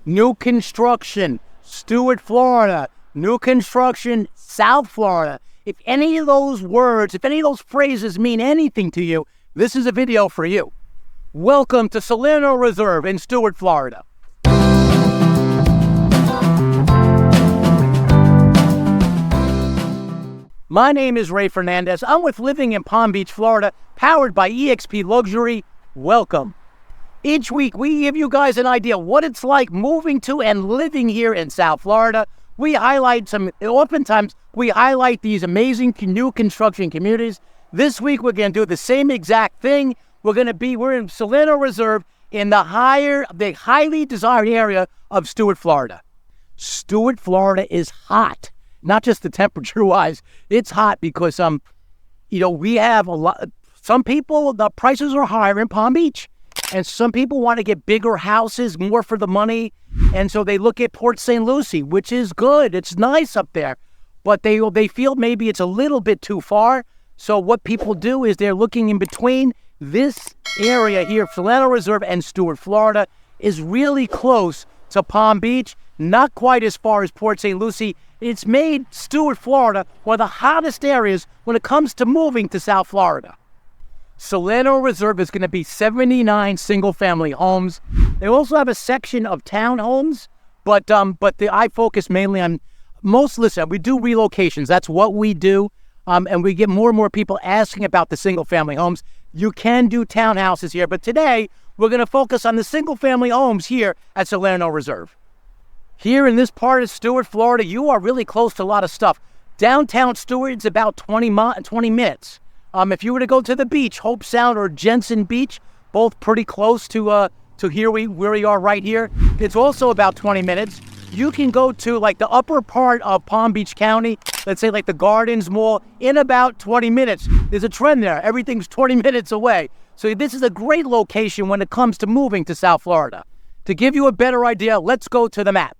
new construction, Stuart, Florida, new construction, South Florida. If any of those words, if any of those phrases mean anything to you, this is a video for you. Welcome to SALERNO Reserve in Stuart, Florida. My name is Ray Fernandez. I'm with Living in Palm Beach, Florida, powered by EXP Luxury. Welcome. Each week, we give you guys an idea what it's like moving to and living here in South Florida. Oftentimes, we highlight these amazing new construction communities. This week, we're going to do the same exact thing. We're in SALERNO Reserve in the highly desired area of Stuart, Florida. Stuart, Florida is hot. Not just the temperature-wise, it's hot because, we have some people, the prices are higher in Palm Beach. And some people want to get bigger houses, more for the money. And so they look at Port St. Lucie, which is good. It's nice up there. But they feel maybe it's a little bit too far. So what people do is they're looking in between. This area here, SALERNO Reserve and Stuart, Florida, is really close to Palm Beach. Not quite as far as Port St. Lucie. It's made Stuart, Florida, one of the hottest areas when it comes to moving to South Florida. SALERNO Reserve is going to be 79 single-family homes. They also have a section of townhomes, but I focus mainly on listen, we do relocations. That's what we do, and we get more and more people asking about the single-family homes. You can do townhouses here, but today we're going to focus on the single-family homes here at SALERNO Reserve. Here in this part of Stuart, Florida, you are really close to a lot of stuff. Downtown Stuart is about 20 minutes. If you were to go to the beach, Hope Sound or Jensen Beach, both pretty close to where we are right here. It's also about 20 minutes. You can go to like the upper part of Palm Beach County, let's say like the Gardens Mall, in about 20 minutes. There's a trend there. Everything's 20 minutes away. So this is a great location when it comes to moving to South Florida. To give you a better idea, let's go to the map.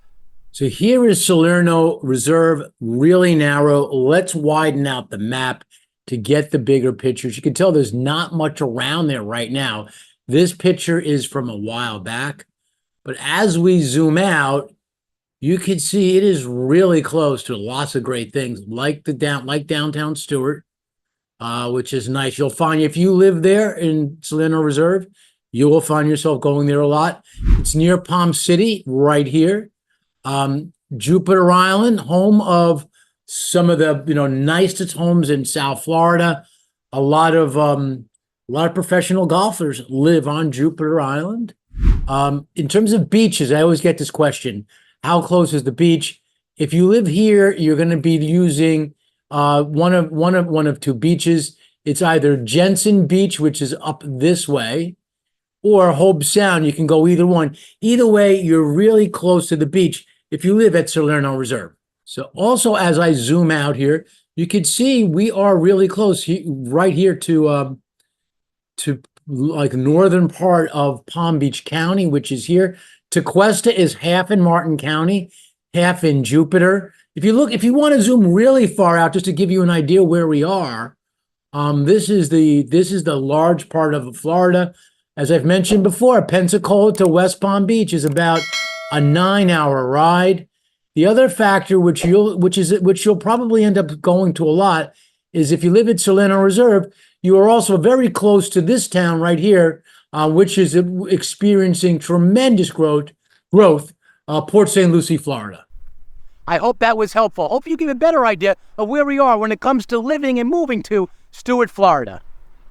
So here is SALERNO Reserve, really narrow. Let's widen out the map to get the bigger pictures. You can tell there's not much around there right now. This picture is from a while back, but as we zoom out, you can see it is really close to lots of great things, like downtown Stuart, which is nice. You'll find if you live there in SALERNO Reserve, you will find yourself going there a lot. It's near Palm City, right here. Jupiter Island, home of some of the nicest homes in South Florida. A lot of professional golfers live on Jupiter Island. In terms of beaches, I always get this question: how close is the beach? If you live here, you're going to be using one of two beaches. It's either Jensen Beach, which is up this way, or Hope Sound. You can go either one. Either way, you're really close to the beach if you live at SALERNO Reserve. So also, as I zoom out here, you can see we are really close right here to like northern part of Palm Beach County, which is here. Tequesta is half in Martin County, half in Jupiter. If you want to zoom really far out, just to give you an idea where we are, this is the large part of Florida. As I've mentioned before, Pensacola to West Palm Beach is about a 9-hour ride. The other factor, which you'll probably end up going to a lot, is if you live at SALERNO Reserve, you are also very close to this town right here, which is experiencing tremendous growth, Port St. Lucie, Florida. I hope that was helpful. Hope you give a better idea of where we are when it comes to living and moving to Stuart, Florida.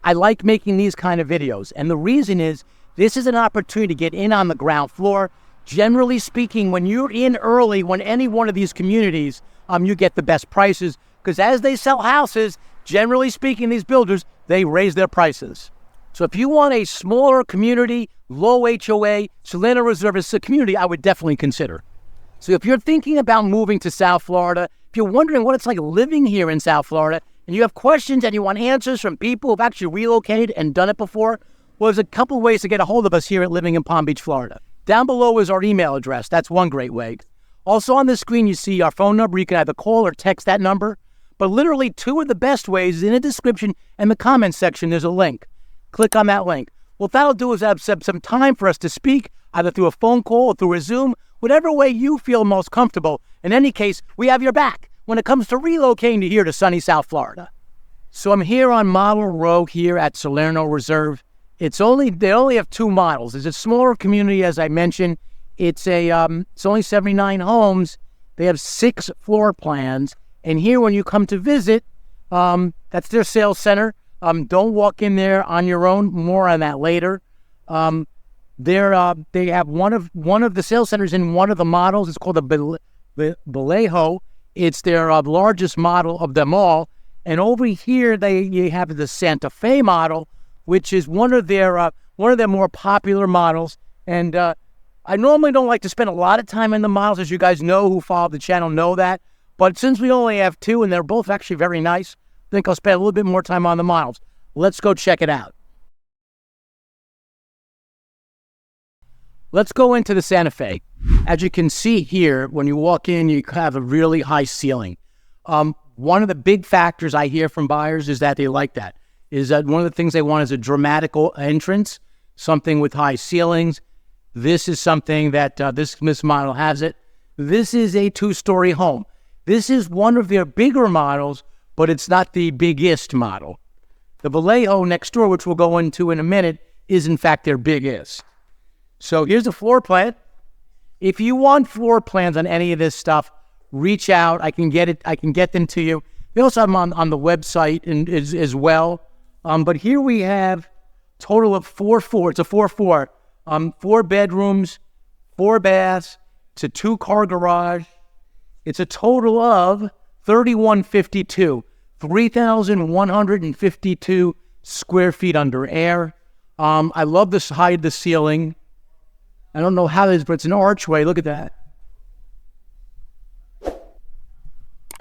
I like making these kind of videos, and the reason is this is an opportunity to get in on the ground floor. Generally speaking, when you're in early, when any one of these communities, you get the best prices, because as they sell houses, generally speaking, these builders, they raise their prices. So if you want a smaller community, low HOA, SALERNO Reserve is a community I would definitely consider. So if you're thinking about moving to South Florida, if you're wondering what it's like living here in South Florida, and you have questions and you want answers from people who've actually relocated and done it before, well, there's a couple ways to get a hold of us here at Living in Palm Beach, Florida. Down below is our email address. That's one great way. Also on the screen, you see our phone number. You can either call or text that number. But literally two of the best ways is in the description and the comments section. There's a link. Click on that link. What that'll do is have some time for us to speak, either through a phone call or through a Zoom. whatever way you feel most comfortable. In any case, we have your back when it comes to relocating to here to sunny South Florida. So I'm here on Model Row here at Salerno Reserve. They only have 2 models. It's a smaller community, as I mentioned. It's only 79 homes. They have 6 floor plans. And here, when you come to visit, that's their sales center. Don't walk in there on your own. More on that later. They have one of the sales centers in one of the models. It's called the Vallejo. It's their largest model of them all. And over here, you have the Santa Fe model, which is one of their more popular models. And I normally don't like to spend a lot of time in the models, as you guys know who follow the channel know that. But since we only have 2 and they're both actually very nice, I think I'll spend a little bit more time on the models. Let's go check it out. Let's go into the Santa Fe. As you can see here, when you walk in, you have a really high ceiling. One of the big factors I hear from buyers is that they like that. Is that one of the things they want is a dramatic entrance, something with high ceilings. This is something that this model has it. This is a 2-story home. This is one of their bigger models, but it's not the biggest model. The Vallejo next door, which we'll go into in a minute, is in fact their biggest. So here's the floor plan. If you want floor plans on any of this stuff, reach out. I can get them to you. We also have them on the website as well. But here we have total of 4-4. It's a 4-4. 4 bedrooms, 4 baths. It's a 2-car garage. It's a total of 3,152, 3,152 square feet under air. I love this height of the ceiling. I don't know how it is, but it's an archway. Look at that.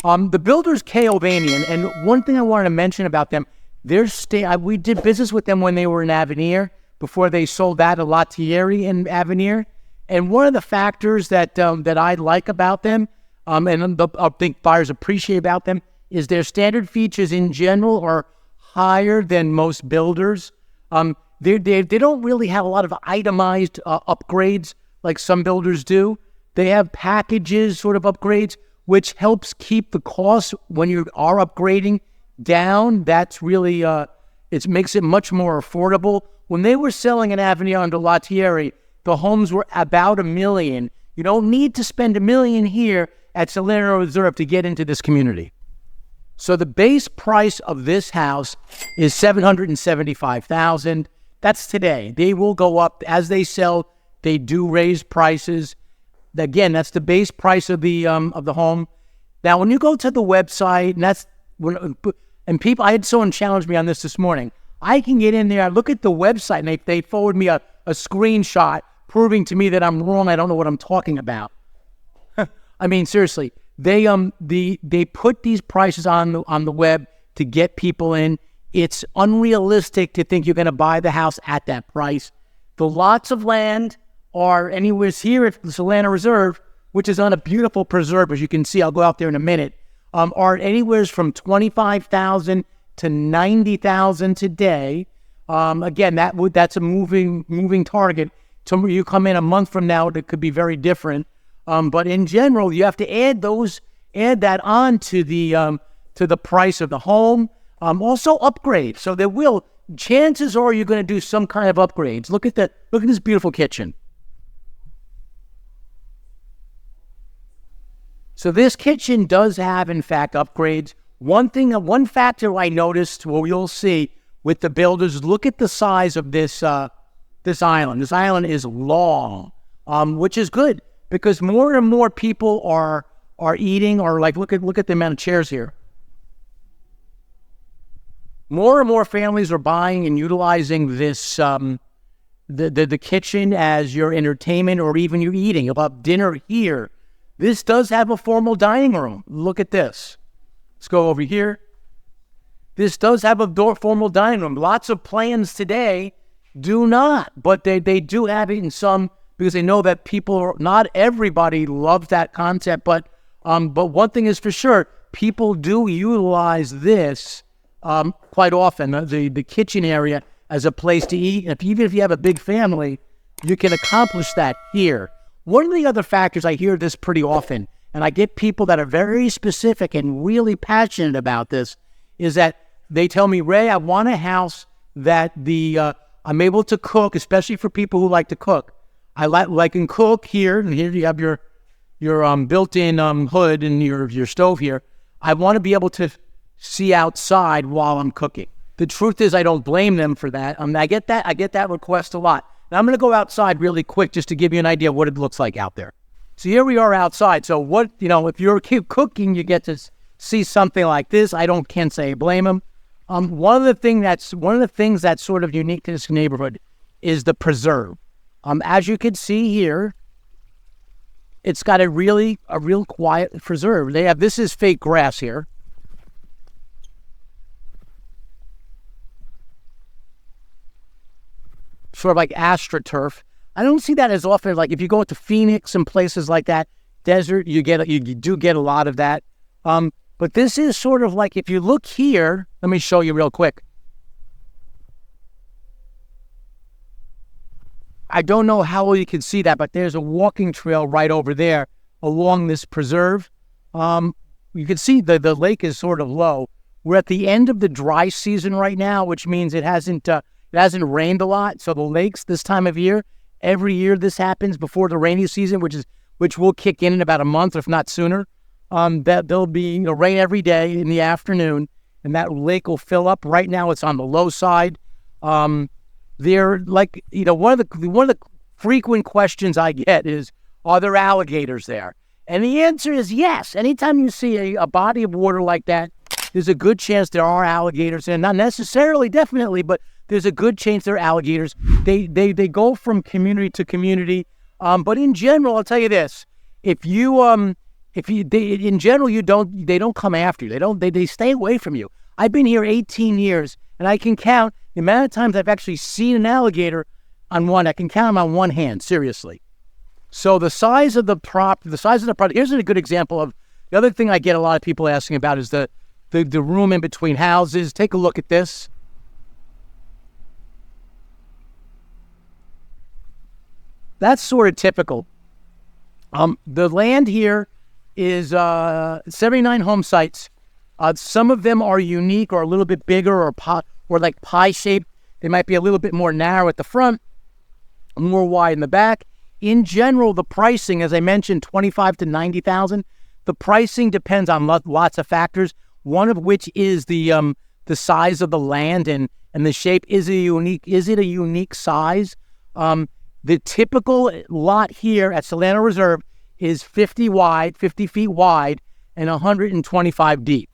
The builder's K-Ovanian, and one thing I wanted to mention about them, we did business with them when they were in Avenir, before they sold that to Latieri in Avenir. And one of the factors that I like about them, and I think buyers appreciate about them, is their standard features in general are higher than most builders. They don't really have a lot of itemized upgrades like some builders do. They have packages, sort of upgrades, which helps keep the cost when you are upgrading down. That's really, it makes it much more affordable. When they were selling in Avenir under Latieri, the homes were about $1 million. You don't need to spend $1 million here at Salerno Reserve to get into this community. So the base price of this house is $775,000. That's today. They will go up as they sell. They do raise prices. Again, that's the base price of the home. Now, when you go to the website, and people, I had someone challenge me on this morning. I can get in there, I look at the website, and they forward me a screenshot proving to me that I'm wrong. I don't know what I'm talking about. I mean, seriously, they put these prices on the web to get people in. It's unrealistic to think you're going to buy the house at that price. The lots of land are anywhere here at the Salerno Reserve, which is on a beautiful preserve, as you can see. I'll go out there in a minute. Are anywhere from $25,000 to $90,000 today. Again, that's a moving target. So you come in a month from now, it could be very different. But in general, you have to add that on to the price of the home. Also upgrade. So chances are you're going to do some kind of upgrades. Look at this beautiful kitchen. So this kitchen does have, in fact, upgrades. One factor I noticed, well, you'll see with the builders, look at the size of this island. This island is long, which is good because more and more people are eating, or like look at the amount of chairs here. More and more families are buying and utilizing this the kitchen as your entertainment or even your eating. You'll have dinner here. This does have a formal dining room. Look at this. Let's go over here. This does have a formal dining room. Lots of plans today do not, but they do have it in some because they know that not everybody loves that concept, but one thing is for sure, people do utilize this quite often, the kitchen area as a place to eat. Even if you have a big family, you can accomplish that here. One of the other factors, I hear this pretty often, and I get people that are very specific and really passionate about this, is that they tell me, Ray, I want a house that I'm able to cook, especially for people who like to cook. I can cook here, and here you have your built-in hood and your stove here. I want to be able to see outside while I'm cooking. The truth is, I don't blame them for that. I get that request a lot. Now I'm going to go outside really quick just to give you an idea of what it looks like out there. So here we are outside. So if you're cooking, you get to see something like this. Can't say I blame them. One of the things that's sort of unique to this neighborhood is the preserve. As you can see here, it's got a real quiet preserve. This is fake grass here. Sort of like AstroTurf. I don't see that as often. Like if you go into Phoenix and places like that, desert, you do get a lot of that. But this is sort of like, if you look here, let me show you real quick. I don't know how well you can see that, but there's a walking trail right over there along this preserve. You can see the lake is sort of low. We're at the end of the dry season right now, which means it hasn't rained a lot. So the lakes this time of year, every year this happens before the rainy season, which will kick in about a month, if not sooner. That there'll be rain every day in the afternoon, and that lake will fill up. Right now, it's on the low side. They're like, one of the frequent questions I get is, are there alligators there? And the answer is yes. Anytime you see a body of water like that, there's a good chance there are alligators, and not necessarily, definitely, but there's a good chance there are alligators. They go from community to community, but in general, I'll tell you this: in general, they don't come after you. They stay away from you. I've been here 18 years, and I can count the amount of times I've actually seen an alligator on one. I can count them on one hand, seriously. So the size of the product. Here's a good example of the other thing I get a lot of people asking about is the room in between houses. Take a look at this. That's sort of typical. The land here is 79 home sites. Some of them are unique or a little bit bigger or like pie shaped. They might be a little bit more narrow at the front, more wide in the back. In general, the pricing, as I mentioned, 25 to 90,000. The pricing depends on lots of factors. One of which is the size of the land and the shape. Is it a unique size? The typical lot here at Salerno Reserve is 50 feet wide, and 125 deep.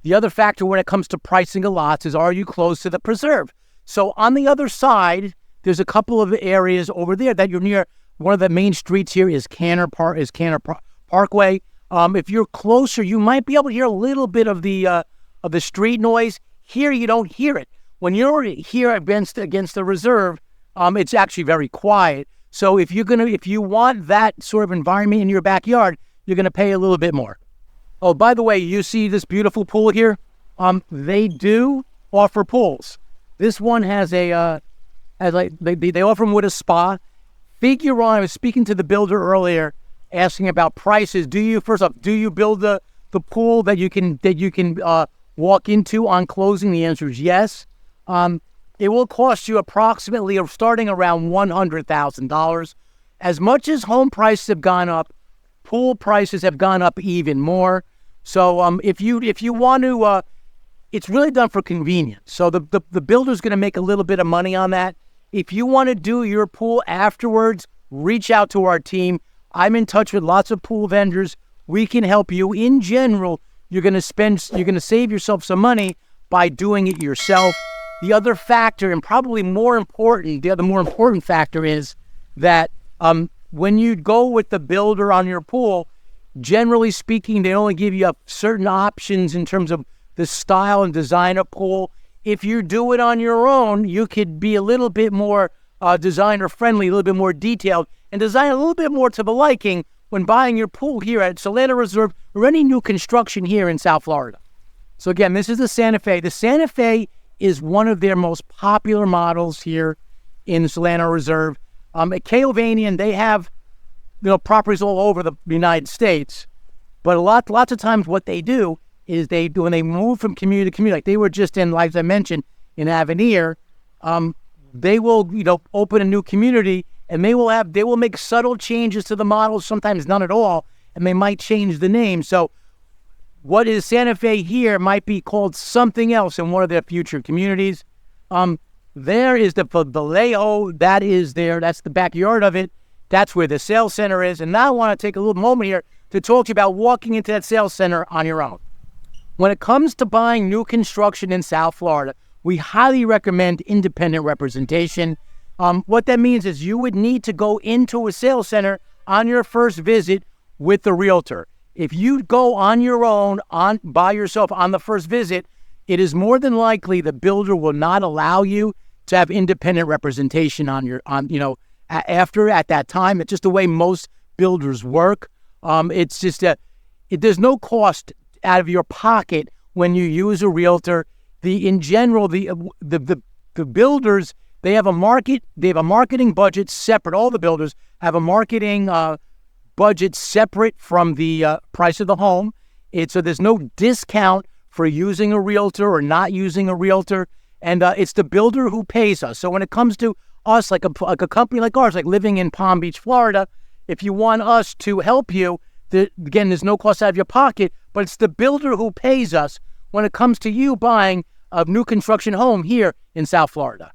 The other factor when it comes to pricing of lots is, are you close to the preserve? So on the other side, there's a couple of areas over there that you're near. One of the main streets here is Canner Parkway. If you're closer, you might be able to hear a little bit of the street noise. Here, you don't hear it. When you're here against the reserve, it's actually very quiet. So if you want that sort of environment in your backyard, you're gonna pay a little bit more. Oh, by the way, you see this beautiful pool here? They do offer pools. This one has they offer them with a spa. Figure on, I was speaking to the builder earlier, asking about prices. Do you build the pool that you can walk into on closing? The answer is yes. It will cost you approximately, starting around $100,000. As much as home prices have gone up, pool prices have gone up even more. So if you want to, it's really done for convenience. So the builder's going to make a little bit of money on that. If you want to do your pool afterwards, reach out to our team. I'm in touch with lots of pool vendors. We can help you. In general, you're going to save yourself some money by doing it yourself. The other factor, and probably the more important factor is that when you go with the builder on your pool, generally speaking, they only give you certain options in terms of the style and design of pool. If you do it on your own, you could be a little bit more designer friendly, a little bit more detailed, and design a little bit more to the liking when buying your pool here at Salerno Reserve or any new construction here in South Florida. So again, this is the Santa Fe. The Santa Fe is one of their most popular models here in Salerno Reserve. At K.O. Vanian, they have properties all over the United States. But lots of times what they do is when they move from community to community, like they were just in, like I mentioned, in Avenir, they will, open a new community, and they will make subtle changes to the models, sometimes none at all, and they might change the name. So what is Santa Fe here might be called something else in one of their future communities. There is the Vallejo, that's the backyard of it. That's where the sales center is. And now I want to take a little moment here to talk to you about walking into that sales center on your own. When it comes to buying new construction in South Florida, we highly recommend independent representation. What that means is you would need to go into a sales center on your first visit with the realtor. If you go on your own, by yourself on the first visit, it is more than likely the builder will not allow you to have independent representation at that time. It's just the way most builders work. It's just there's no cost out of your pocket when you use a realtor. In general, the builders, they have a marketing budget separate. All the builders have a marketing budget separate from the price of the home. So there's no discount for using a realtor or not using a realtor, and it's the builder who pays us. So when it comes to us, like a company like ours, like living in Palm Beach, Florida, if you want us to help you, again, there's no cost out of your pocket, but it's the builder who pays us when it comes to you buying a new construction home here in South Florida.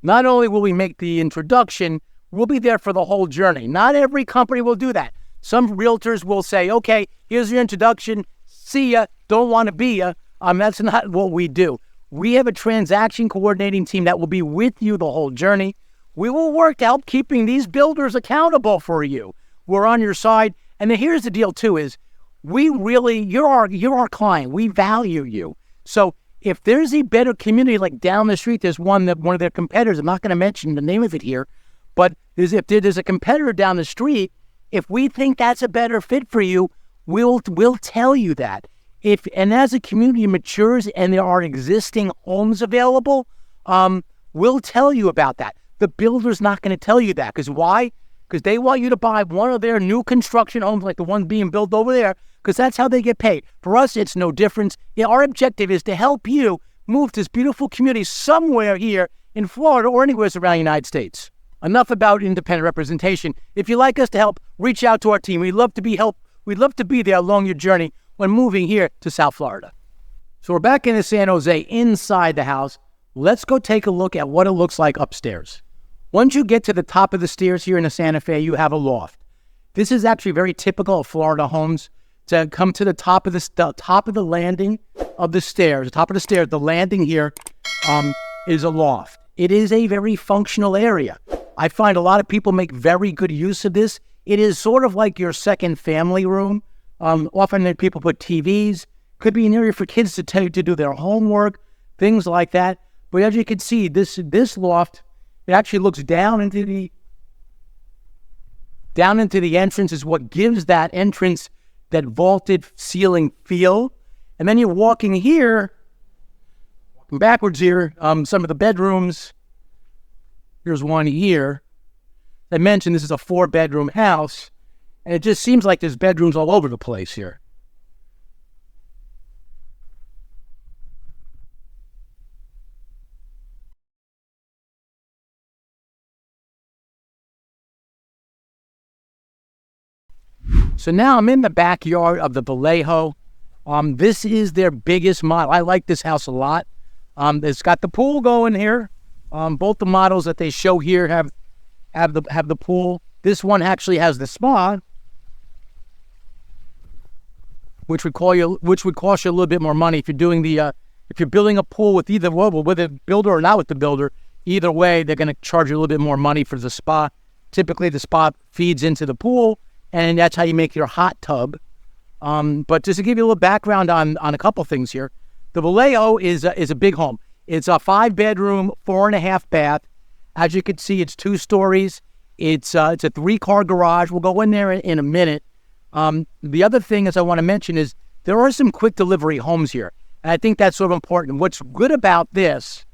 Not only will we make the introduction, we'll be there for the whole journey. Not every company will do that. Some realtors will say, okay, here's your introduction, see ya, don't want to be ya. That's not what we do. We have a transaction coordinating team that will be with you the whole journey. We will work to help keeping these builders accountable for you. We're on your side. And then here's the deal too is you're our client. We value you. So if there's a better community like down the street, there's one of their competitors, I'm not going to mention the name of it here, but if there's a competitor down the street, if we think that's a better fit for you, we'll tell you that. And as a community matures and there are existing homes available, we'll tell you about that. The builder's not going to tell you that. Because why? Because they want you to buy one of their new construction homes like the one being built over there, because that's how they get paid. For us, it's no difference. Our objective is to help you move to this beautiful community somewhere here in Florida or anywhere around the United States. Enough about independent representation. If you'd like us to help, reach out to our team. We'd love to be there along your journey when moving here to South Florida. So we're back into San Jose, inside the house. Let's go take a look at what it looks like upstairs. Once you get to the top of the stairs here in the Santa Fe, you have a loft. This is actually very typical of Florida homes. To come to the top of the landing of the stairs, the landing here is a loft. It is a very functional area. I find a lot of people make very good use of this. It is sort of like your second family room. Often people put TVs. Could be an area for kids to do their homework, things like that. But as you can see, this loft, it actually looks down into the entrance, is what gives that entrance that vaulted ceiling feel. And then you're walking backwards here, some of the bedrooms. Here's one here. I mentioned this is a 4-bedroom house, and it just seems like there's bedrooms all over the place here. So now I'm in the backyard of the Vallejo. This is their biggest model. I like this house a lot. It's got the pool going here. Both the models that they show here have the pool. This one actually has the spa, which would cost you a little bit more money if you're doing if you're building a pool with with a builder or not with the builder. Either way, they're going to charge you a little bit more money for the spa. Typically, the spa feeds into the pool, and that's how you make your hot tub. But just to give you a little background on a couple things here, the Vallejo is a big home. It's a 5-bedroom, 4.5 bath. As you can see, it's 2 stories. It's a 3-car garage. We'll go in there in a minute. The other thing I want to mention is there are some quick delivery homes here, and I think that's sort of important. What's good about this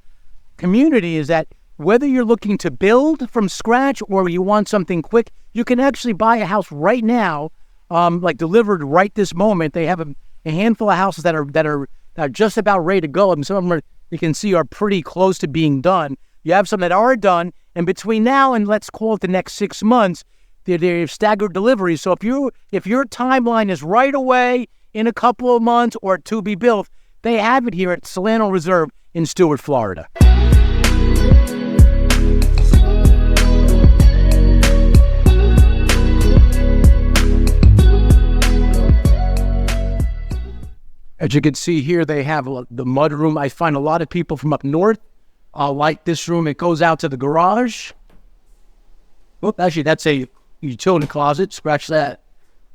community is that whether you're looking to build from scratch or you want something quick, You can actually buy a house right now, like delivered right this moment. They have a handful of houses that are just about ready to go, and some of them you can see are pretty close to being done. You have some that are done, and between now and let's call it the next 6 months, they're staggered deliveries. So if your timeline is right away in a couple of months or to be built, they have it here at Salerno Reserve in Stuart, Florida. As you can see here, they have the mud room. I find a lot of people from up north like this room. It goes out to the garage. Whoop, actually, that's a utility closet. Scratch that.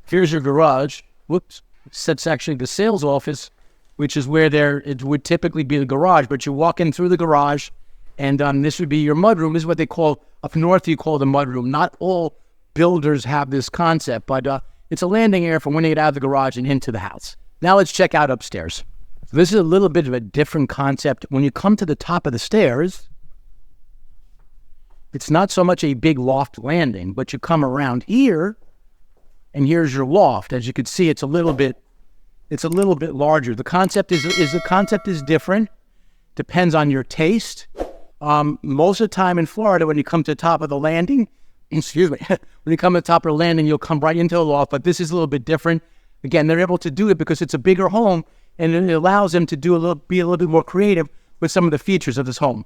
Here's your garage. Whoops. That's actually the sales office, which is where it would typically be the garage. But you walk in through the garage, and this would be your mud room. This is what they call, up north, you call the mud room. Not all builders have this concept, but it's a landing area for when you get out of the garage and into the house. Now let's check out upstairs. So this is a little bit of a different concept. When you come to the top of the stairs, it's not so much a big loft landing, but you come around here, and here's your loft. As you can see, it's a little bit larger. The concept is different. Depends on your taste. Most of the time in Florida, when you come to the top of the landing, when you come to the top of the landing, you'll come right into the loft. But this is a little bit different. Again, they're able to do it because it's a bigger home, and it allows them to be a little bit more creative with some of the features of this home.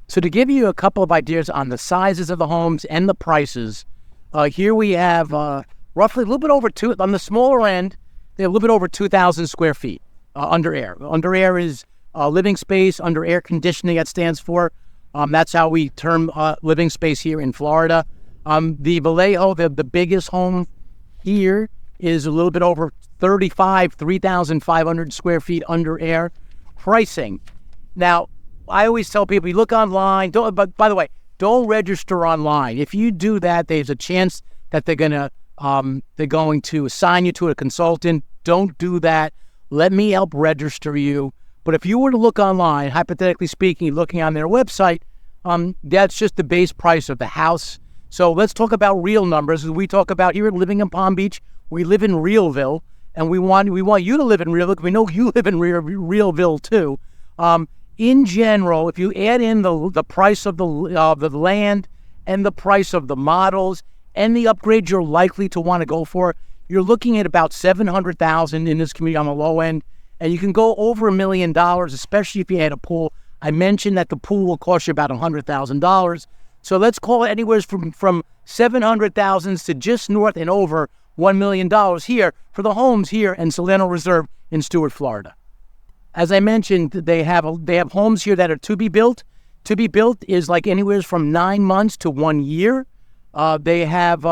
So to give you a couple of ideas on the sizes of the homes and the prices, here we have roughly a little bit over on the smaller end, they have a little bit over 2,000 square feet under air. Under air is living space, under air conditioning, that stands for. That's how we term living space here in Florida. The Vallejo, the biggest home here, is a little bit over 3,500 square feet under air. Pricing. Now, I always tell people, you look online, but by the way, don't register online. If you do that, there's a chance that they're going to assign you to a consultant. Don't do that. Let me help register you. But if you were to look online, hypothetically speaking, looking on their website, that's just the base price of the house. So let's talk about real numbers. We talk about here living in Palm Beach. We live in Realville, and we want you to live in Realville because we know you live in Realville too. In general, if you add in the price of the land and the price of the models and the upgrades you're likely to want to go for, you're looking at about $700,000 in this community on the low end, and you can go over $1 million, especially if you had a pool. I mentioned that the pool will cost you about $100,000, so let's call it anywhere from $700,000 to just north and over $1 million here for the homes here in Salerno Reserve in Stuart, Florida. As I mentioned, they have homes here that are to be built. To be built is like anywhere from 9 months to 1 year. They have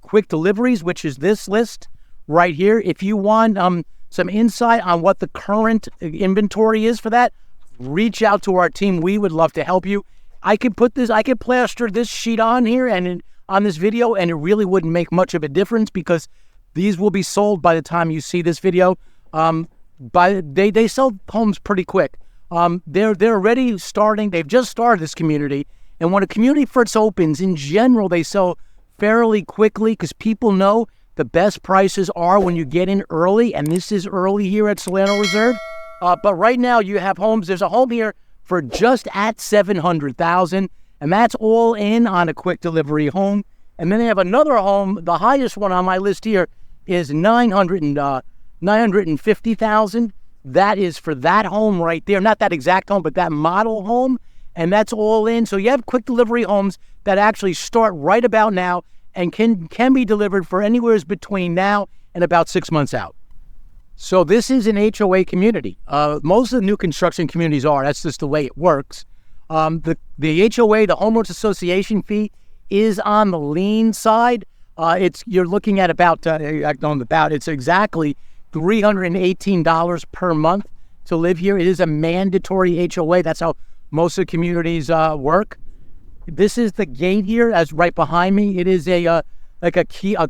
quick deliveries, which is this list right here. If you want some insight on what the current inventory is for that, reach out to our team. We would love to help you. I could plaster this sheet on here and on this video, and it really wouldn't make much of a difference because these will be sold by the time you see this video. They sell homes pretty quick. They're already starting. They've just started this community, and when a community first opens, in general, they sell fairly quickly because people know the best prices are when you get in early, and this is early here at Salerno Reserve. But right now, you have homes. There's a home here for just at $700,000, and that's all in on a quick delivery home. And then they have another home. The highest one on my list here is $950,000. That is for that home right there. Not that exact home, but that model home. And that's all in. So you have quick delivery homes that actually start right about now and can be delivered for anywhere between now and about 6 months out. So this is an HOA community. Most of the new construction communities are. That's just the way it works. The HOA, the Homeowners Association fee, is on the lean side. You're looking at it's exactly $318 per month. to live here. It is a mandatory HOA. That's how most of the communities work. This is the gate here, as right behind me. It is a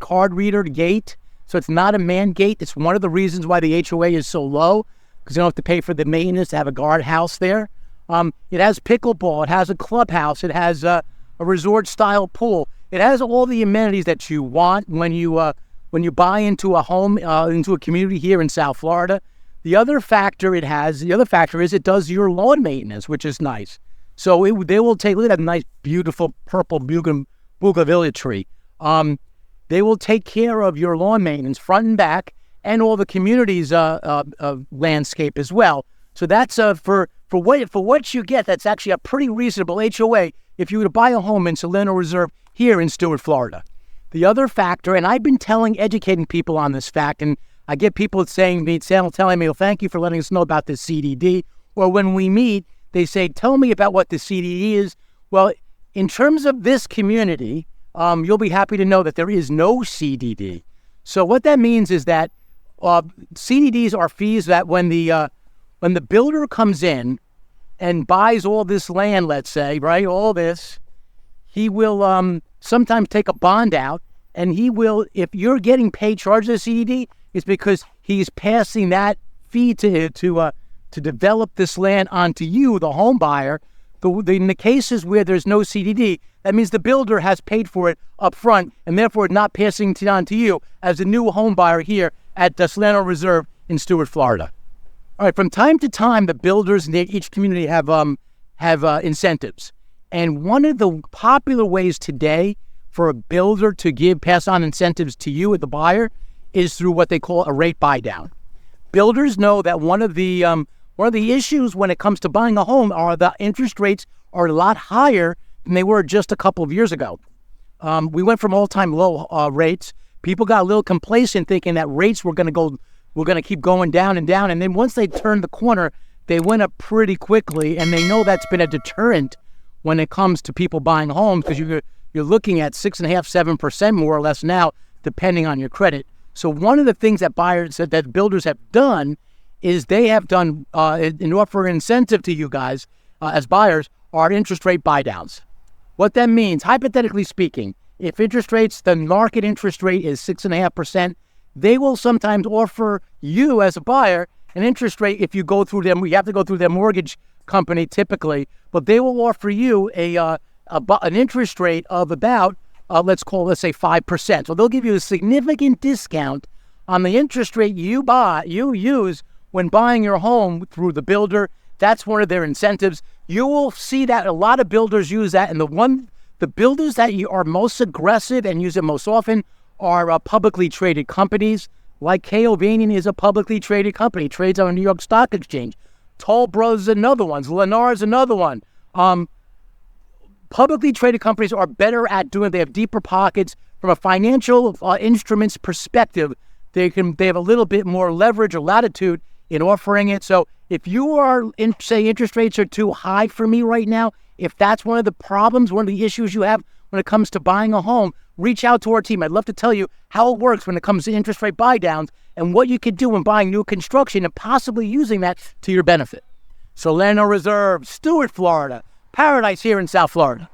card reader gate. So it's not a man gate. It's one of the reasons why the HOA is so low, because you don't have to pay for the maintenance to have a guardhouse there. It has pickleball. It has a clubhouse. It has a resort-style pool. It has all the amenities that you want when you buy into a home, into a community here in South Florida. The other factor is it does your lawn maintenance, which is nice. So they will take, look at that nice, beautiful purple bougainvillea tree. They will take care of your lawn maintenance, front and back, and all the community's landscape as well. So that's for what you get. That's actually a pretty reasonable HOA if you were to buy a home in Salerno Reserve here in Stuart, Florida. The other factor, and I've been educating people on this fact, and I get people telling me, well, thank you for letting us know about this CDD. Or when we meet, they say, tell me about what the CDD is. Well, in terms of this community, you'll be happy to know that there is no CDD. So what that means is that CDDs are fees that when the builder comes in and buys all this land, let's say, right, all this, he will sometimes take a bond out, and he will, if you're getting paid charged as a CDD, it's because he's passing that fee to develop this land onto you, the home buyer. In the cases where there's no CDD, that means the builder has paid for it up front, and therefore not passing it on to you as a new home buyer here at the Salerno Reserve in Stuart, Florida. All right, from time to time, the builders in each community have incentives. And one of the popular ways today for a builder to pass on incentives to you, the buyer, is through what they call a rate buy down. Builders know that one of the issues when it comes to buying a home are the interest rates are a lot higher than they were just a couple of years ago. We went from all-time low rates. People got a little complacent thinking that rates were going to keep going down and down. And then once they turned the corner, they went up pretty quickly. And they know that's been a deterrent when it comes to people buying homes, because you're looking at 6.5%, 7% more or less now, depending on your credit. So one of the things that builders have done is they have done, in offer an incentive to you guys as buyers, are interest rate buy downs. What that means, hypothetically speaking, if the market interest rate is 6.5%, they will sometimes offer you as a buyer an interest rate if you go through them. You have to go through their mortgage company typically, but they will offer you an interest rate of about, let's say 5%. So they'll give you a significant discount on the interest rate you use when buying your home through the builder. That's one of their incentives. You will see that a lot of builders use that, and the builders that are most aggressive and use it most often are publicly traded companies. Like K.O. Vanian is a publicly traded company, trades on the New York Stock Exchange. Toll Brothers is another one. Lennar is another one. Publicly traded companies are better at they have deeper pockets from a financial instruments perspective. They have a little bit more leverage or latitude in offering it. So if you are say interest rates are too high for me right now, if that's one of the problems, one of the issues you have when it comes to buying a home, reach out to our team. I'd love to tell you how it works when it comes to interest rate buy downs and what you could do when buying new construction and possibly using that to your benefit. Salerno Reserve, Stuart, Florida. Paradise here in South Florida.